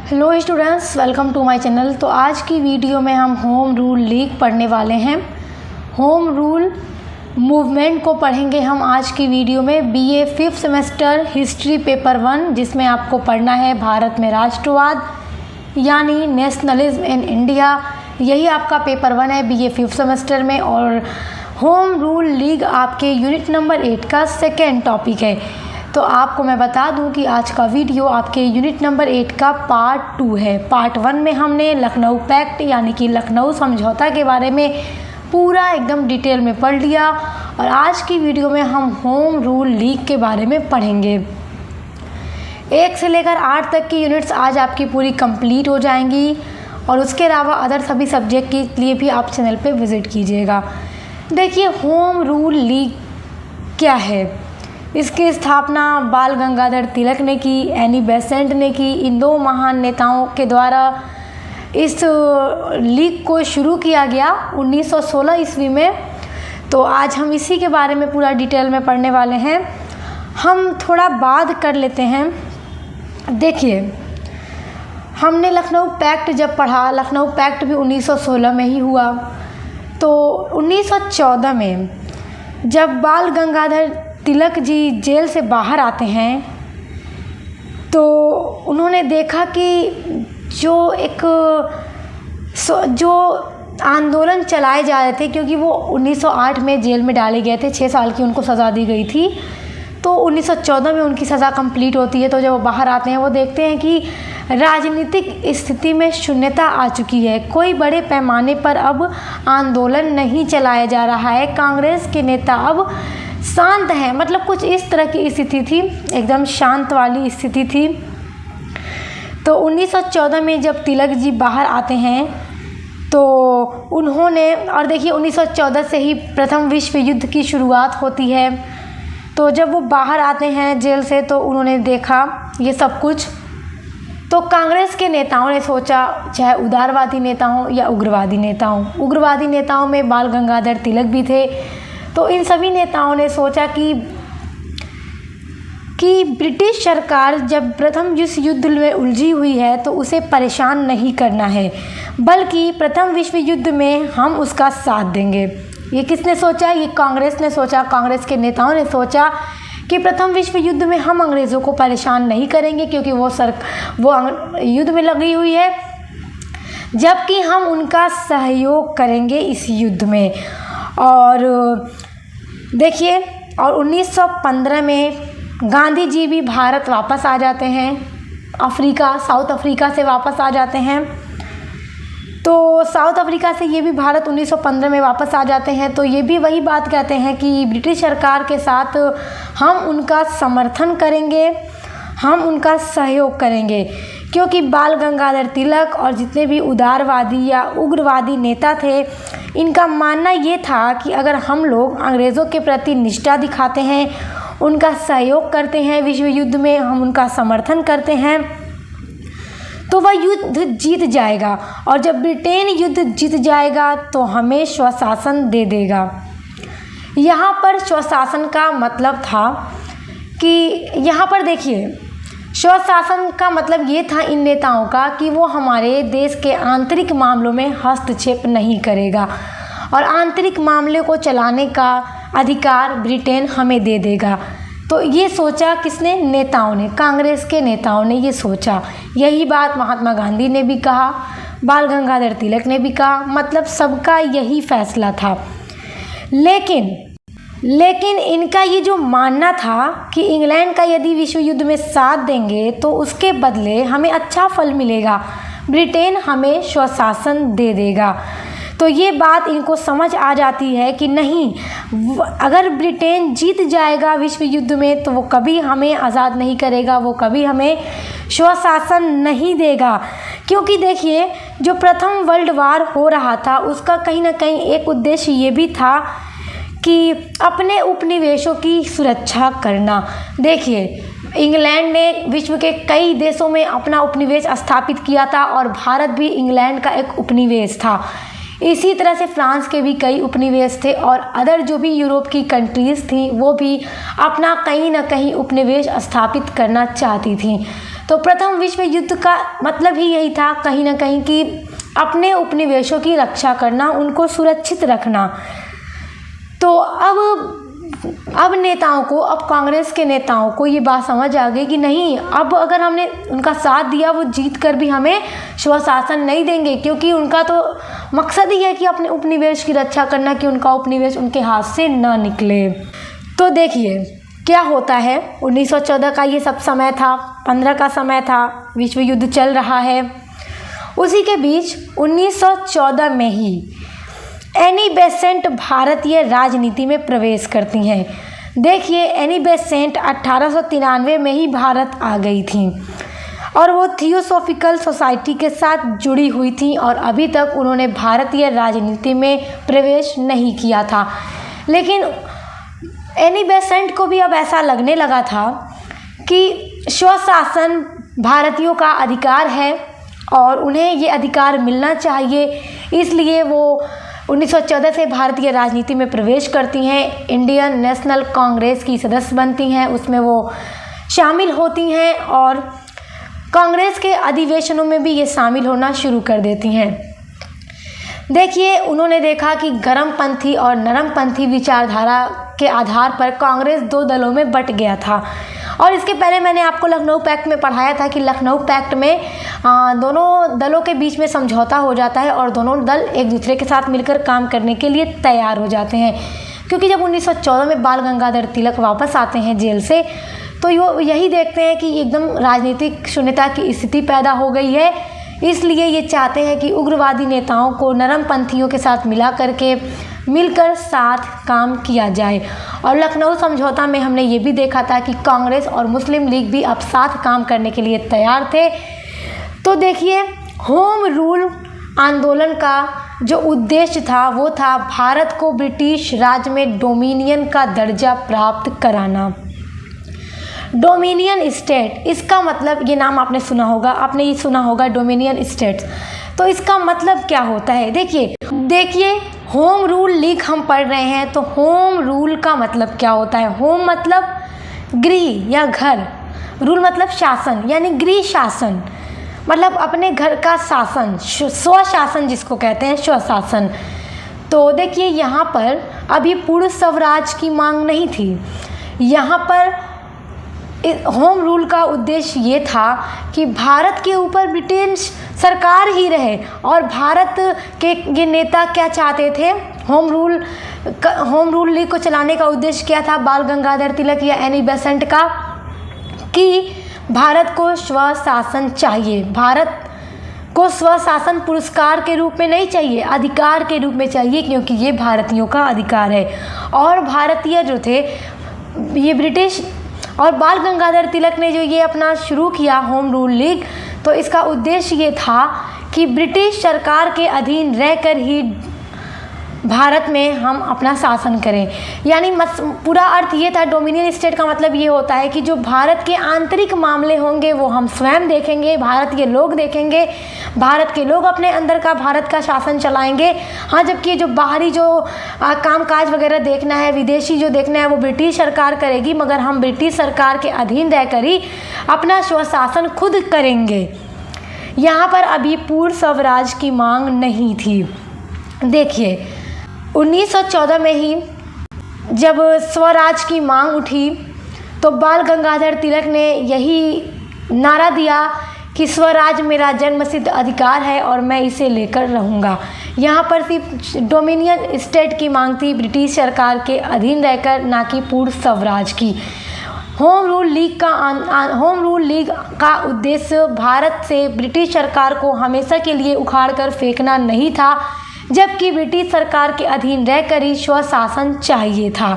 Hello students, welcome to my channel. तो आज की वीडियो में हम होम रूल लीग पढ़ने वाले हैं। होम रूल मूवमेंट को पढ़ेंगे हम आज की वीडियो में। BA 5th semester history paper 1, जिसमें आपको पढ़ना है भारत में राष्ट्रवाद यानी नेशनलिज्म इन इंडिया। यही आपका पेपर 1 है बीए 5th सेमेस्टर में। और होम रूल लीग आपके यूनिट नंबर 8 का सेकेंड टॉपिक है। तो आपको मैं बता दूं कि आज का वीडियो आपके यूनिट नंबर 8 का पार्ट 2 है। पार्ट 1 में हमने लखनऊ पैक्ट यानी कि लखनऊ समझौता के बारे में पूरा एकदम डिटेल में पढ़ लिया, और आज की वीडियो में हम होम रूल लीग के बारे में पढ़ेंगे। 1 से लेकर 8 तक की यूनिट्स आज आपकी पूरी कंप्लीट हो जाएंगी, और उसके अलावा अदर सभी सब्जेक्ट के लिए भी आप चैनल पे विज़िट कीजिएगा। देखिए, होम रूल लीग क्या है। इसकी स्थापना बाल गंगाधर तिलक ने की, एनी बेसेंट ने की। इन दो महान नेताओं के द्वारा इस लीग को शुरू किया गया 1916 ईस्वी में। तो आज हम इसी के बारे में पूरा डिटेल में पढ़ने वाले हैं। हम थोड़ा बाद कर लेते हैं। देखिए, हमने लखनऊ पैक्ट जब पढ़ा, लखनऊ पैक्ट भी 1916 में ही हुआ। तो 1914 में जब बाल गंगाधर तिलक जी जेल से बाहर आते हैं, तो उन्होंने देखा कि जो आंदोलन चलाए जा रहे थे, क्योंकि वो 1908 में जेल में डाले गए थे, 6 साल की उनको सज़ा दी गई थी। तो 1914 में उनकी सज़ा कंप्लीट होती है। तो जब वो बाहर आते हैं, वो देखते हैं कि राजनीतिक स्थिति में शून्यता आ चुकी है। कोई बड़े पैमाने पर अब आंदोलन नहीं चलाया जा रहा है। कांग्रेस के नेता अब शांत हैं, मतलब कुछ इस तरह की स्थिति थी, एकदम शांत वाली स्थिति थी। तो 1914 में जब तिलक जी बाहर आते हैं, तो उन्होंने, और देखिए 1914 से ही प्रथम विश्व युद्ध की शुरुआत होती है। तो जब वो बाहर आते हैं जेल से, तो उन्होंने देखा ये सब कुछ। तो कांग्रेस के नेताओं ने सोचा, चाहे उदारवादी नेता हों या उग्रवादी नेता हों, उग्रवादी नेताओं में बाल गंगाधर तिलक भी थे। तो इन सभी नेताओं ने सोचा कि ब्रिटिश सरकार जब प्रथम विश्व युद्ध में उलझी हुई है, तो उसे परेशान नहीं करना है, बल्कि प्रथम विश्व युद्ध में हम उसका साथ देंगे। ये किसने सोचा? ये कांग्रेस ने सोचा। कांग्रेस के नेताओं ने सोचा कि प्रथम विश्व युद्ध में हम अंग्रेज़ों को परेशान नहीं करेंगे, क्योंकि वो युद्ध में लगी हुई है, जबकि हम उनका सहयोग करेंगे इस युद्ध में। और देखिए, और 1915 में गांधी जी भी भारत वापस आ जाते हैं, साउथ अफ्रीका से वापस आ जाते हैं। तो साउथ अफ्रीका से ये भी भारत 1915 में वापस आ जाते हैं। तो ये भी वही बात कहते हैं कि ब्रिटिश सरकार के साथ हम उनका समर्थन करेंगे, हम उनका सहयोग करेंगे, क्योंकि बाल गंगाधर तिलक और जितने भी उदारवादी या उग्रवादी नेता थे, इनका मानना ये था कि अगर हम लोग अंग्रेज़ों के प्रति निष्ठा दिखाते हैं, उनका सहयोग करते हैं विश्व युद्ध में, हम उनका समर्थन करते हैं, तो वह युद्ध जीत जाएगा। और जब ब्रिटेन युद्ध जीत जाएगा, तो हमें स्वशासन दे देगा। यहाँ पर स्वशासन का मतलब था कि यहाँ पर देखिए, स्वशासन का मतलब ये था इन नेताओं का कि वो हमारे देश के आंतरिक मामलों में हस्तक्षेप नहीं करेगा, और आंतरिक मामले को चलाने का अधिकार ब्रिटेन हमें दे देगा। तो ये सोचा किसने? नेताओं ने, कांग्रेस के नेताओं ने ये सोचा। यही बात महात्मा गांधी ने भी कहा, बाल गंगाधर तिलक ने भी कहा, मतलब सबका यही फैसला था। लेकिन इनका ये जो मानना था कि इंग्लैंड का यदि विश्व युद्ध में साथ देंगे, तो उसके बदले हमें अच्छा फल मिलेगा, ब्रिटेन हमें स्वशासन दे देगा। तो ये बात इनको समझ आ जाती है कि नहीं, अगर ब्रिटेन जीत जाएगा विश्व युद्ध में, तो वो कभी हमें आज़ाद नहीं करेगा, वो कभी हमें स्वशासन नहीं देगा। क्योंकि देखिए, जो प्रथम वर्ल्ड वार हो रहा था, उसका कहीं ना कहीं एक उद्देश्य ये भी था कि अपने उपनिवेशों की सुरक्षा करना। देखिए, इंग्लैंड ने विश्व के कई देशों में अपना उपनिवेश स्थापित किया था, और भारत भी इंग्लैंड का एक उपनिवेश था। इसी तरह से फ्रांस के भी कई उपनिवेश थे, और अदर जो भी यूरोप की कंट्रीज़ थी, वो भी अपना कहीं ना कहीं उपनिवेश स्थापित करना चाहती थी। तो प्रथम विश्व युद्ध का मतलब ही यही था कहीं ना कहीं कि अपने उपनिवेशों की रक्षा करना, उनको सुरक्षित रखना। तो अब नेताओं को, अब कांग्रेस के नेताओं को ये बात समझ आ गई कि नहीं, अब अगर हमने उनका साथ दिया, वो जीत कर भी हमें स्वशासन नहीं देंगे, क्योंकि उनका तो मकसद ही है कि अपने उपनिवेश की रक्षा करना, कि उनका उपनिवेश उनके हाथ से ना निकले। तो देखिए क्या होता है। 1914 का ये सब समय था, 15 का समय था, विश्व युद्ध चल रहा है। उसी के बीच 1914 में ही एनी बेसेंट भारतीय राजनीति में प्रवेश करती हैं। देखिए एनी बेसेंट 1893 में ही भारत आ गई थी और वो थियोसॉफिकल सोसाइटी के साथ जुड़ी हुई थी और अभी तक उन्होंने भारतीय राजनीति में प्रवेश नहीं किया था। लेकिन एनी बेसेंट को भी अब ऐसा लगने लगा था कि स्वशासन भारतीयों का अधिकार है और उन्हें ये अधिकार मिलना चाहिए, इसलिए वो 1914 से भारतीय राजनीति में प्रवेश करती हैं। इंडियन नेशनल कांग्रेस की सदस्य बनती हैं, उसमें वो शामिल होती हैं और कांग्रेस के अधिवेशनों में भी ये शामिल होना शुरू कर देती हैं। देखिए उन्होंने देखा कि गर्मपंथी और नरमपंथी विचारधारा के आधार पर कांग्रेस दो दलों में बंट गया था। और इसके पहले मैंने आपको लखनऊ पैक्ट में पढ़ाया था कि लखनऊ पैक्ट में दोनों दलों के बीच में समझौता हो जाता है और दोनों दल एक दूसरे के साथ मिलकर काम करने के लिए तैयार हो जाते हैं। क्योंकि जब 1914 में बाल गंगाधर तिलक वापस आते हैं जेल से, तो यही देखते हैं कि एकदम राजनीतिक शून्यता की स्थिति पैदा हो गई है, इसलिए ये चाहते हैं कि उग्रवादी नेताओं को नरमपंथियों के साथ मिलकर साथ काम किया जाए। और लखनऊ समझौता में हमने ये भी देखा था कि कांग्रेस और मुस्लिम लीग भी अब साथ काम करने के लिए तैयार थे। तो देखिए होम रूल आंदोलन का जो उद्देश्य था वो था भारत को ब्रिटिश राज में डोमिनियन का दर्जा प्राप्त कराना। डोमिनियन स्टेट, इसका मतलब, ये नाम आपने सुना होगा डोमिनियन स्टेट्स। तो इसका मतलब क्या होता है? देखिए होम रूल लीग हम पढ़ रहे हैं, तो होम रूल का मतलब क्या होता है? होम मतलब गृह या घर, रूल मतलब शासन, यानी गृह शासन मतलब अपने घर का शासन, स्वशासन जिसको कहते हैं, स्वशासन। तो देखिए यहाँ पर अभी पूर्ण स्वराज की मांग नहीं थी। यहाँ पर होम रूल का उद्देश्य ये था कि भारत के ऊपर ब्रिटिश सरकार ही रहे। और भारत के ये नेता क्या चाहते थे? होम रूल लीग को चलाने का उद्देश्य क्या था बाल गंगाधर तिलक या एनी बेसेंट का? कि भारत को स्वशासन चाहिए। भारत को स्वशासन पुरस्कार के रूप में नहीं चाहिए, अधिकार के रूप में चाहिए, क्योंकि ये भारतीयों का अधिकार है। और भारतीय जो थे, ये ब्रिटिश और बाल गंगाधर तिलक ने जो ये अपना शुरू किया होम रूल लीग, तो इसका उद्देश्य ये था कि ब्रिटिश सरकार के अधीन रहकर ही भारत में हम अपना शासन करें। यानी पूरा अर्थ ये था, डोमिनियन स्टेट का मतलब ये होता है कि जो भारत के आंतरिक मामले होंगे वो हम स्वयं देखेंगे, भारत के लोग देखेंगे, भारत के लोग अपने अंदर का भारत का शासन चलाएंगे। हाँ, जबकि जो बाहरी जो कामकाज वगैरह देखना है, विदेशी जो देखना है, वो ब्रिटिश सरकार करेगी, मगर हम ब्रिटिश सरकार के अधीन रहकर ही अपना स्वशासन खुद करेंगे। यहाँ पर अभी पूर्ण स्वराज की मांग नहीं थी। देखिए 1914 में ही जब स्वराज की मांग उठी तो बाल गंगाधर तिलक ने यही नारा दिया कि स्वराज मेरा जन्मसिद्ध अधिकार है और मैं इसे लेकर रहूँगा। यहाँ पर सिर्फ डोमिनियन स्टेट की मांग थी, ब्रिटिश सरकार के अधीन रहकर, ना कि पूर्ण स्वराज की। होम रूल लीग का उद्देश्य भारत से ब्रिटिश सरकार को हमेशा के लिए उखाड़कर फेंकना नहीं था, जबकि ब्रिटिश सरकार के अधीन रहकर ही स्वशासन चाहिए था।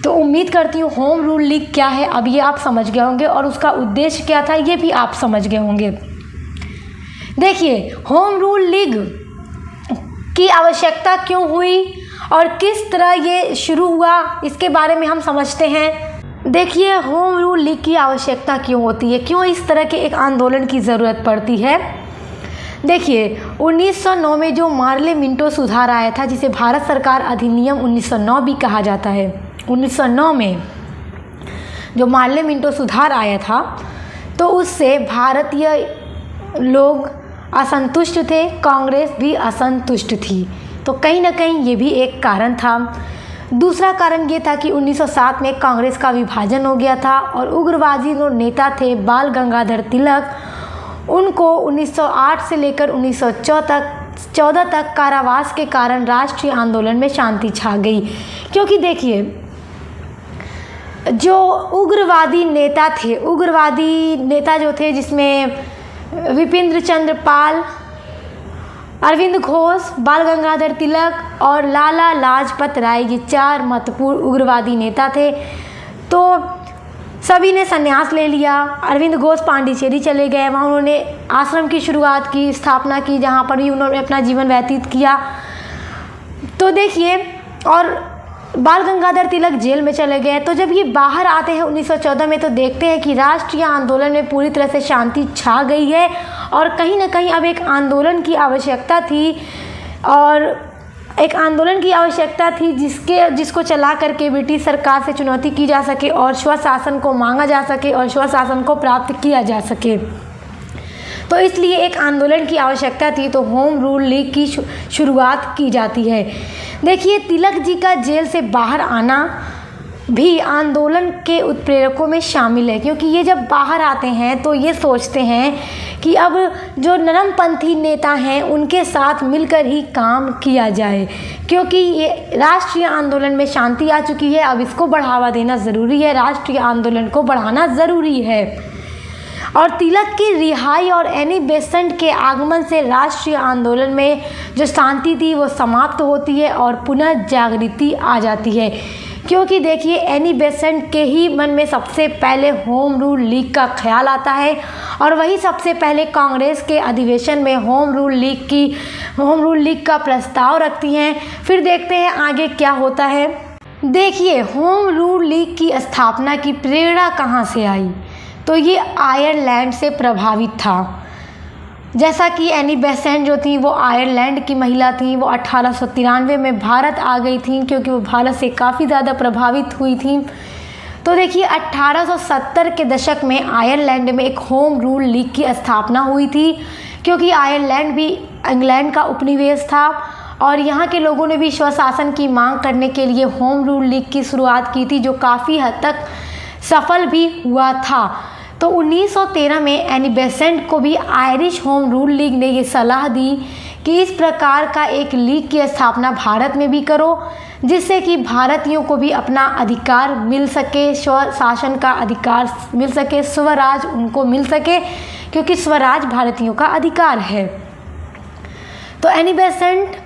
तो उम्मीद करती हूँ होम रूल लीग क्या है अब ये आप समझ गए होंगे और उसका उद्देश्य क्या था ये भी आप समझ गए होंगे। देखिए होम रूल लीग की आवश्यकता क्यों हुई और किस तरह ये शुरू हुआ, इसके बारे में हम समझते हैं। देखिए होम रूल लीग की आवश्यकता क्यों होती है, क्यों इस तरह के एक आंदोलन की ज़रूरत पड़ती है। देखिए 1909 में जो मार्ले मिंटो सुधार आया था, जिसे भारत सरकार अधिनियम 1909 भी कहा जाता है, 1909 में जो मार्ले मिंटो सुधार आया था, तो उससे भारतीय लोग असंतुष्ट थे, कांग्रेस भी असंतुष्ट थी। तो कहीं ना कहीं ये भी एक कारण था। दूसरा कारण ये था कि 1907 में कांग्रेस का विभाजन हो गया था और उग्रवादी जो नेता थे बाल गंगाधर तिलक, उनको 1908 से लेकर 1914 तक कारावास के कारण राष्ट्रीय आंदोलन में शांति छा गई। क्योंकि देखिए, जो उग्रवादी नेता जो थे, जिसमें विपिन चंद्र पाल, अरविंद घोष, बाल गंगाधर तिलक और लाला लाजपत राय, ये 4 महत्वपूर्ण उग्रवादी नेता थे। तो सभी ने संन्यास ले लिया। अरविंद घोष पांडिचेरी चले गए, वहाँ उन्होंने आश्रम की शुरुआत की, स्थापना की, जहाँ पर भी उन्होंने अपना जीवन व्यतीत किया। तो देखिए, और बाल गंगाधर तिलक जेल में चले गए। तो जब ये बाहर आते हैं 1914 में, तो देखते हैं कि राष्ट्रीय आंदोलन में पूरी तरह से शांति छा गई है और कहीं ना कहीं अब एक आंदोलन की आवश्यकता थी, और एक आंदोलन की आवश्यकता थी जिसको चला करके ब्रिटिश सरकार से चुनौती की जा सके और स्वशासन को मांगा जा सके और स्वशासन को प्राप्त किया जा सके। तो इसलिए एक आंदोलन की आवश्यकता थी, तो होम रूल लीग की शुरुआत की जाती है। देखिए, तिलक जी का जेल से बाहर आना भी आंदोलन के उत्प्रेरकों में शामिल है, क्योंकि ये जब बाहर आते हैं तो ये सोचते हैं कि अब जो नरमपंथी नेता हैं उनके साथ मिलकर ही काम किया जाए, क्योंकि ये राष्ट्रीय आंदोलन में शांति आ चुकी है, अब इसको बढ़ावा देना ज़रूरी है, राष्ट्रीय आंदोलन को बढ़ाना ज़रूरी है। और तिलक की रिहाई और एनी बेसेंट के आगमन से राष्ट्रीय आंदोलन में जो शांति थी वो समाप्त होती है और पुनः जागृति आ जाती है। क्योंकि देखिए, एनी बेसेंट के ही मन में सबसे पहले होम रूल लीग का ख्याल आता है और वही सबसे पहले कांग्रेस के अधिवेशन में होम रूल लीग का प्रस्ताव रखती हैं। फिर देखते हैं आगे क्या होता है। देखिए, होम रूल लीग की स्थापना की प्रेरणा कहाँ से आई, तो ये आयरलैंड से प्रभावित था। जैसा कि एनी बेसेंट जो थी वो आयरलैंड की महिला थी, वो 1893 में भारत आ गई थी, क्योंकि वो भारत से काफ़ी ज़्यादा प्रभावित हुई थी। तो देखिए, 1870 के दशक में आयरलैंड में एक होम रूल लीग की स्थापना हुई थी, क्योंकि आयरलैंड भी इंग्लैंड का उपनिवेश था और यहाँ के लोगों ने भी स्वशासन की मांग करने के लिए होम रूल लीग की शुरुआत की थी, जो काफ़ी हद तक सफल भी हुआ था। तो 1913 में एनी बेसेंट को भी आयरिश होम रूल लीग ने ये सलाह दी कि इस प्रकार का एक लीग की स्थापना भारत में भी करो, जिससे कि भारतीयों को भी अपना अधिकार मिल सके, स्वशासन का अधिकार मिल सके, स्वराज उनको मिल सके, क्योंकि स्वराज भारतीयों का अधिकार है। तो एनी बेसेंट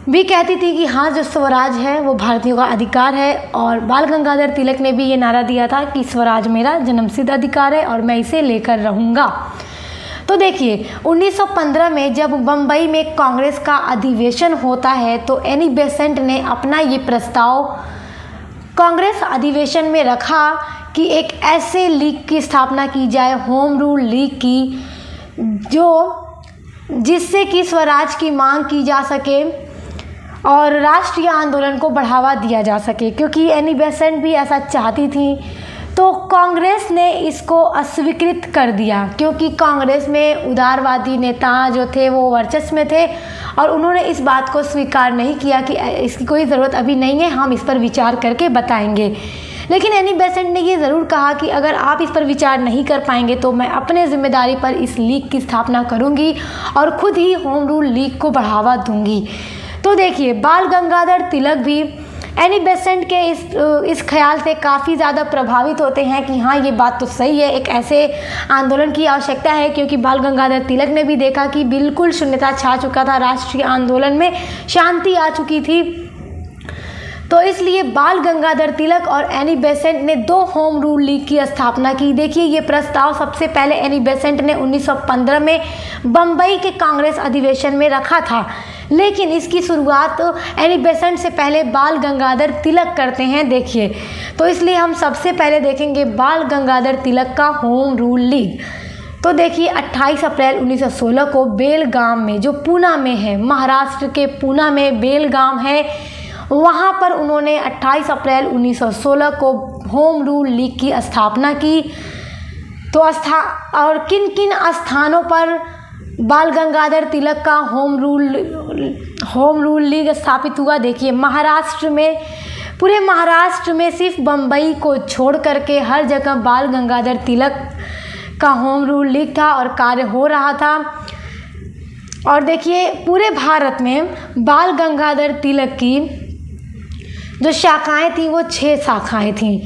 भी कहती थी कि हाँ, जो स्वराज है वो भारतीयों का अधिकार है, और बाल गंगाधर तिलक ने भी ये नारा दिया था कि स्वराज मेरा जन्मसिद्ध अधिकार है और मैं इसे लेकर रहूँगा। तो देखिए, 1915 में जब बम्बई में कांग्रेस का अधिवेशन होता है, तो एनी बेसेंट ने अपना ये प्रस्ताव कांग्रेस अधिवेशन में रखा कि एक ऐसे लीग की स्थापना की जाए, होम रूल लीग की, जिससे कि स्वराज की मांग की जा सके और राष्ट्रीय आंदोलन को बढ़ावा दिया जा सके, क्योंकि एनी बेसेंट भी ऐसा चाहती थी। तो कांग्रेस ने इसको अस्वीकृत कर दिया, क्योंकि कांग्रेस में उदारवादी नेता जो थे वो वर्चस्व में थे और उन्होंने इस बात को स्वीकार नहीं किया कि इसकी कोई ज़रूरत अभी नहीं है, हम इस पर विचार करके बताएंगे। लेकिन एनी बेसेंट ने ये ज़रूर कहा कि अगर आप इस पर विचार नहीं कर पाएंगे तो मैं अपने जिम्मेदारी पर इस लीग की स्थापना करूँगी और ख़ुद ही होम रूल लीग को बढ़ावा दूँगी। तो देखिए, बाल गंगाधर तिलक भी एनी बेसेंट के इस ख्याल से काफ़ी ज़्यादा प्रभावित होते हैं कि हाँ, ये बात तो सही है, एक ऐसे आंदोलन की आवश्यकता है, क्योंकि बाल गंगाधर तिलक ने भी देखा कि बिल्कुल शून्यता छा चुका था, राष्ट्रीय आंदोलन में शांति आ चुकी थी। तो इसलिए बाल गंगाधर तिलक और एनी बेसेंट ने 2 होम रूल लीग की स्थापना की। देखिए, ये प्रस्ताव सबसे पहले एनी बेसेंट ने 1915 में बम्बई के कांग्रेस अधिवेशन में रखा था, लेकिन इसकी शुरुआत एनी बेसेंट से पहले बाल गंगाधर तिलक करते हैं। देखिए, तो इसलिए हम सबसे पहले देखेंगे बाल गंगाधर तिलक का होम रूल लीग। तो देखिए, 28 अप्रैल 1916 को बेलगाम में, जो पूना में है, महाराष्ट्र के पूना में बेलगाम है, वहाँ पर उन्होंने 28 अप्रैल 1916 को होम रूल लीग की स्थापना की। तो और किन किन स्थानों पर बाल गंगाधर तिलक का होम रूल लीग स्थापित हुआ? देखिए, महाराष्ट्र में, पूरे महाराष्ट्र में सिर्फ बम्बई को छोड़ करके हर जगह बाल गंगाधर तिलक का होम रूल लीग था और कार्य हो रहा था। और देखिए, पूरे भारत में बाल गंगाधर तिलक की जो शाखाएं थी वो 6 शाखाएं थीं।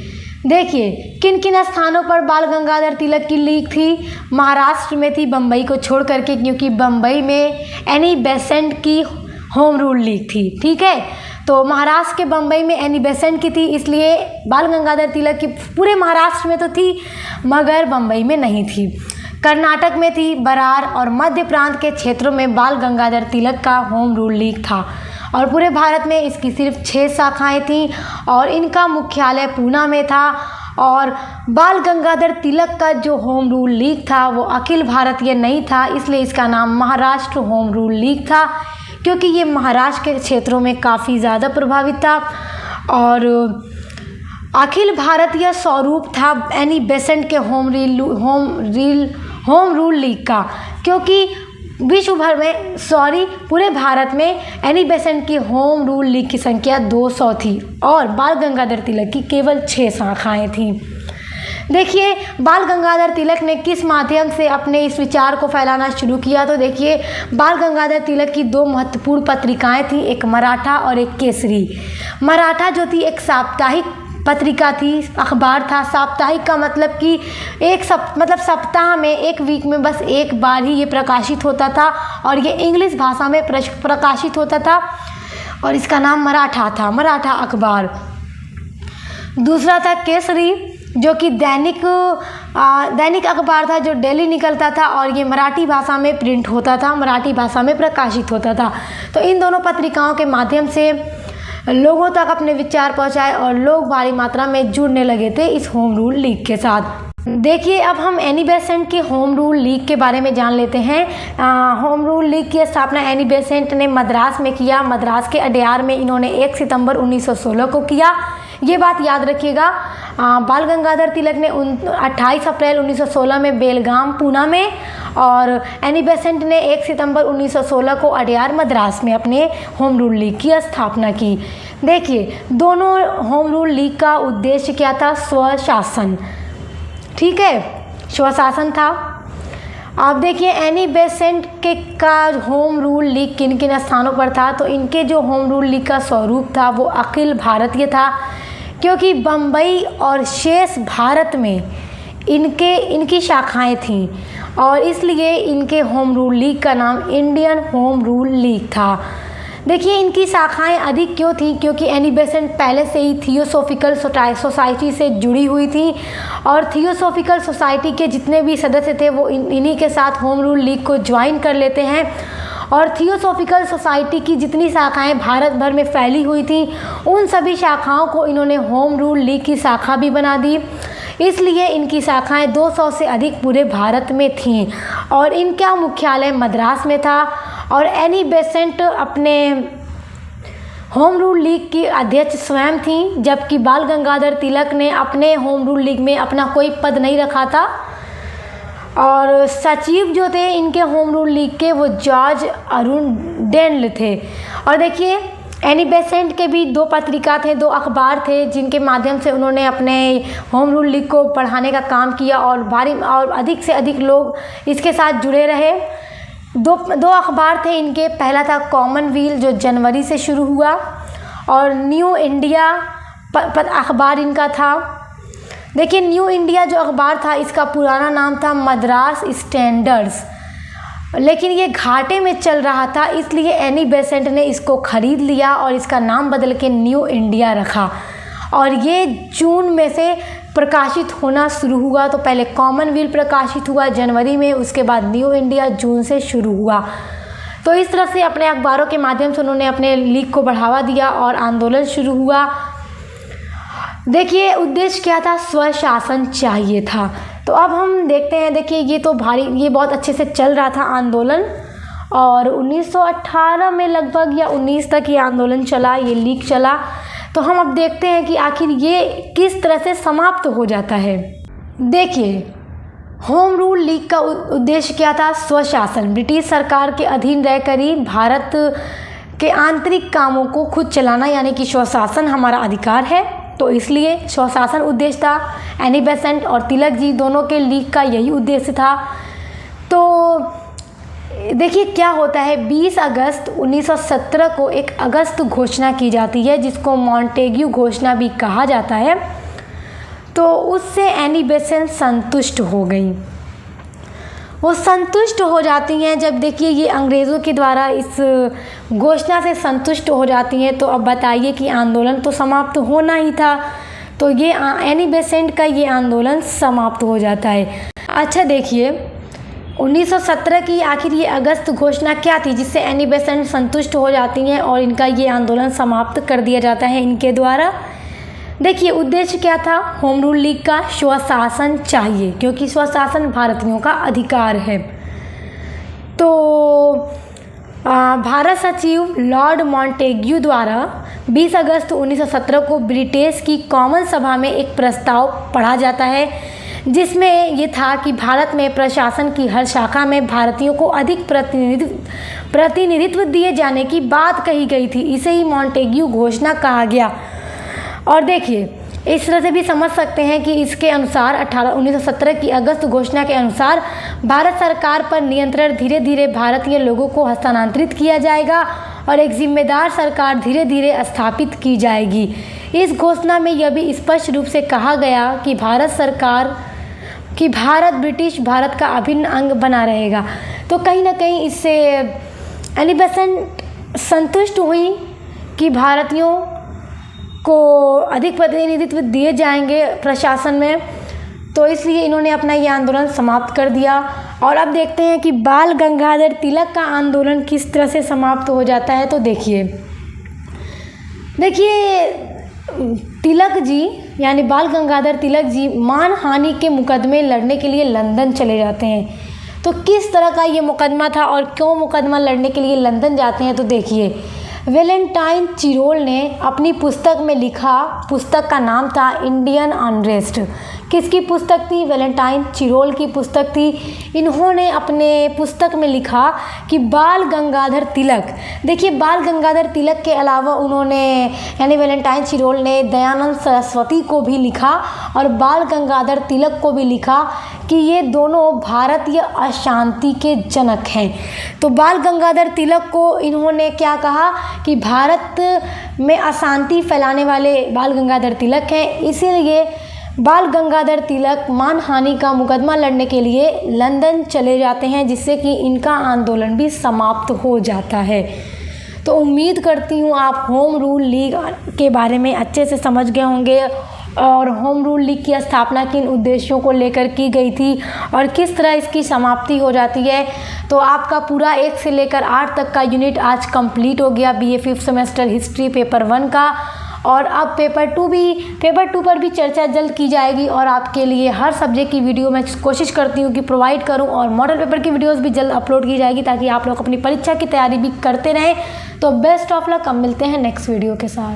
देखिए, किन किन स्थानों पर बाल गंगाधर तिलक की लीग थी? महाराष्ट्र में थी, बम्बई को छोड़ करके, क्योंकि बम्बई में एनी बेसेंट की होम रूल लीग थी। ठीक है, तो महाराष्ट्र के बम्बई में एनी बेसेंट की थी, इसलिए बाल गंगाधर तिलक की पूरे महाराष्ट्र में तो थी मगर बम्बई में नहीं थी। कर्नाटक में थी, बरार और मध्य प्रांत के क्षेत्रों में बाल गंगाधर तिलक का होम रूल लीग था। और पूरे भारत में इसकी सिर्फ 6 शाखाएं थीं और इनका मुख्यालय पूना में था। और बाल गंगाधर तिलक का जो होम रूल लीग था वो अखिल भारतीय नहीं था, इसलिए इसका नाम महाराष्ट्र होम रूल लीग था, क्योंकि ये महाराष्ट्र के क्षेत्रों में काफ़ी ज़्यादा प्रभावित था। और अखिल भारतीय स्वरूप था एनी बेसेंट के होम रूल लीग का, क्योंकि विश्व भर में पूरे भारत में एनी बेसेंट की होम रूल लीग की संख्या 200 थी और बाल गंगाधर तिलक की केवल 6 शाखाएं थीं। देखिए, बाल गंगाधर तिलक ने किस माध्यम से अपने इस विचार को फैलाना शुरू किया? तो देखिए, बाल गंगाधर तिलक की 2 महत्वपूर्ण पत्रिकाएं थीं, एक मराठा और एक केसरी। मराठा जो थी एक साप्ताहिक पत्रिका थी, अखबार था। साप्ताहिक का मतलब कि मतलब सप्ताह में, एक वीक में बस एक बार ही ये प्रकाशित होता था और ये इंग्लिश भाषा में प्रकाशित होता था और इसका नाम मराठा था, मराठा अखबार। दूसरा था केसरी, जो कि दैनिक अखबार था जो डेली निकलता था और ये मराठी भाषा में प्रिंट होता था, मराठी भाषा में प्रकाशित होता था। तो इन दोनों पत्रिकाओं के माध्यम से लोगों तक अपने विचार पहुंचाए और लोग भारी मात्रा में जुड़ने लगे थे इस होम रूल लीग के साथ। देखिए, अब हम एनी बेसेंट के होम रूल लीग के बारे में जान लेते हैं। होम रूल लीग की स्थापना एनी बेसेंट ने मद्रास में किया। मद्रास के अडयार में इन्होंने 1 सितंबर 1916 को किया। ये बात याद रखिएगा। बाल गंगाधर तिलक ने 28 अप्रैल 1916 में बेलगाम पूना में और एनी बेसेंट ने 1 सितंबर 1916 को अडयार मद्रास में अपने होम रूल लीग की स्थापना की। देखिए, दोनों होम रूल लीग का उद्देश्य क्या था? स्वशासन। ठीक है, स्वशासन था। आप देखिए, एनी बेसेंट का होम रूल लीग किन किन स्थानों पर था? तो इनके जो होम रूल लीग का स्वरूप था वो अखिल भारतीय था, क्योंकि बम्बई और शेष भारत में इनकी शाखाएं थीं और इसलिए इनके होम रूल लीग का नाम इंडियन होम रूल लीग था। देखिए, इनकी शाखाएं अधिक क्यों थी? क्योंकि एनी बेसेंट पहले से ही थियोसॉफिकल सोसाइटी से जुड़ी हुई थी और थियोसॉफिकल सोसाइटी के जितने भी सदस्य थे वो इन्हीं के साथ होम रूल लीग को ज्वाइन कर लेते हैं। और थियोसॉफिकल सोसाइटी की जितनी शाखाएं भारत भर में फैली हुई थी उन सभी शाखाओं को इन्होंने होम रूल लीग की शाखा भी बना दी, इसलिए इनकी शाखाएं 200 से अधिक पूरे भारत में थीं और इनका मुख्यालय मद्रास में था। और एनी बेसेंट अपने होम रूल लीग की अध्यक्ष स्वयं थीं, जबकि बाल गंगाधर तिलक ने अपने होम रूल लीग में अपना कोई पद नहीं रखा था। और सचिव जो थे इनके होम रूल लीग के वो जॉर्ज अरुणडेल थे। और देखिए, एनी बेसेंट के भी 2 पत्रिका थे, 2 अखबार थे जिनके माध्यम से उन्होंने अपने होम रूल लीग को बढ़ाने का काम किया और अधिक से अधिक लोग इसके साथ जुड़े रहे। 2 अखबार थे इनके। पहला था कॉमनवेल्थ जो जनवरी से शुरू हुआ और न्यू इंडिया अखबार इनका था। देखिए, न्यू इंडिया जो अखबार था इसका पुराना नाम था मद्रास स्टैंडर्ड्स, लेकिन ये घाटे में चल रहा था, इसलिए एनी बेसेंट ने इसको ख़रीद लिया और इसका नाम बदल के न्यू इंडिया रखा और ये जून में से प्रकाशित होना शुरू हुआ। तो पहले कॉमनवेल्थ प्रकाशित हुआ जनवरी में, उसके बाद न्यू इंडिया जून से शुरू हुआ। तो इस तरह से अपने अखबारों के माध्यम से उन्होंने अपने लीग को बढ़ावा दिया और आंदोलन शुरू हुआ। देखिए, उद्देश्य क्या था? स्वशासन चाहिए था। तो अब हम देखते हैं। देखिए, ये बहुत अच्छे से चल रहा था आंदोलन और 1918 में लगभग या 19 तक ये आंदोलन चला, ये लीग चला। तो हम अब देखते हैं कि आखिर ये किस तरह से समाप्त हो जाता है। देखिए, होम रूल लीग का उद्देश्य क्या था? स्वशासन। ब्रिटिश सरकार के अधीन रहकर ही भारत के आंतरिक कामों को खुद चलाना, यानी कि स्वशासन हमारा अधिकार है, तो इसलिए स्वशासन उद्देश्य था। एनी बेसेंट और तिलक जी दोनों के लीग का यही उद्देश्य था। तो देखिए क्या होता है, 20 अगस्त 1917 को एक अगस्त घोषणा की जाती है, जिसको मॉन्टेग्यू घोषणा भी कहा जाता है। तो उससे एनी बेसेंट संतुष्ट हो गई। वो संतुष्ट हो जाती हैं जब देखिए ये अंग्रेज़ों के द्वारा इस घोषणा से संतुष्ट हो जाती हैं। तो अब बताइए कि आंदोलन तो समाप्त होना ही था, तो ये एनी बेसेंट का ये आंदोलन समाप्त हो जाता है। अच्छा देखिए 1917 की आखिर ये अगस्त घोषणा क्या थी जिससे एनी बेसेंट संतुष्ट हो जाती हैं और इनका ये आंदोलन समाप्त कर दिया जाता है इनके द्वारा? देखिए उद्देश्य क्या था होम रूल लीग का? स्वशासन चाहिए, क्योंकि स्वशासन भारतीयों का अधिकार है। तो भारत सचिव लॉर्ड मॉन्टेग्यू द्वारा 20 अगस्त 1917 को ब्रिटिश की कॉमन सभा में एक प्रस्ताव पढ़ा जाता है, जिसमें ये था कि भारत में प्रशासन की हर शाखा में भारतीयों को अधिक प्रतिनिधित्व दिए जाने की बात कही गई थी। इसे ही मॉन्टेग्यू घोषणा कहा गया। और देखिए इस तरह से भी समझ सकते हैं कि इसके अनुसार 1917 की अगस्त घोषणा के अनुसार भारत सरकार पर नियंत्रण धीरे धीरे भारतीय लोगों को हस्तांतरित किया जाएगा और एक जिम्मेदार सरकार धीरे धीरे स्थापित की जाएगी। इस घोषणा में यह भी स्पष्ट रूप से कहा गया कि भारत ब्रिटिश भारत का अभिन्न अंग बना रहेगा। तो कहीं ना कहीं इससे एनी बेसेंट संतुष्ट हुई कि भारतीयों को अधिक प्रतिनिधित्व दिए जाएंगे प्रशासन में, तो इसलिए इन्होंने अपना ये आंदोलन समाप्त कर दिया। और अब देखते हैं कि बाल गंगाधर तिलक का आंदोलन किस तरह से समाप्त हो जाता है। तो देखिए तिलक जी यानी बाल गंगाधर तिलक जी मानहानि के मुकदमे लड़ने के लिए लंदन चले जाते हैं। तो किस तरह का ये मुकदमा था और क्यों मुकदमा लड़ने के लिए लंदन जाते हैं? तो देखिए वैलेंटाइन चिरोल ने अपनी पुस्तक में लिखा, पुस्तक का नाम था इंडियन अनरेस्ट। किसकी पुस्तक थी? वैलेंटाइन चिरोल की पुस्तक थी। इन्होंने अपने पुस्तक में लिखा कि बाल गंगाधर तिलक, देखिए बाल गंगाधर तिलक के अलावा उन्होंने यानी वैलेंटाइन चिरोल ने दयानंद सरस्वती को भी लिखा और बाल गंगाधर तिलक को भी लिखा कि ये दोनों भारतीय अशांति के जनक हैं। तो बाल गंगाधर तिलक को इन्होंने क्या कहा कि भारत में अशांति फैलाने वाले बाल गंगाधर तिलक हैं, इसीलिए बाल गंगाधर तिलक मानहानि का मुकदमा लड़ने के लिए लंदन चले जाते हैं, जिससे कि इनका आंदोलन भी समाप्त हो जाता है। तो उम्मीद करती हूँ आप होम रूल लीग के बारे में अच्छे से समझ गए होंगे और होम रूल लीग की स्थापना किन उद्देश्यों को लेकर की गई थी और किस तरह इसकी समाप्ति हो जाती है। तो आपका पूरा 1 से लेकर 8 तक का यूनिट आज कंप्लीट हो गया BA 5th semester history paper 1 का। और अब पेपर 2 पर भी चर्चा जल्द की जाएगी और आपके लिए हर सब्जेक्ट की वीडियो मैं कोशिश करती हूँ कि प्रोवाइड करूँ और मॉडल पेपर की वीडियोस भी जल्द अपलोड की जाएगी ताकि आप लोग अपनी परीक्षा की तैयारी भी करते रहें। तो बेस्ट ऑफ लक, अब मिलते हैं नेक्स्ट वीडियो के साथ।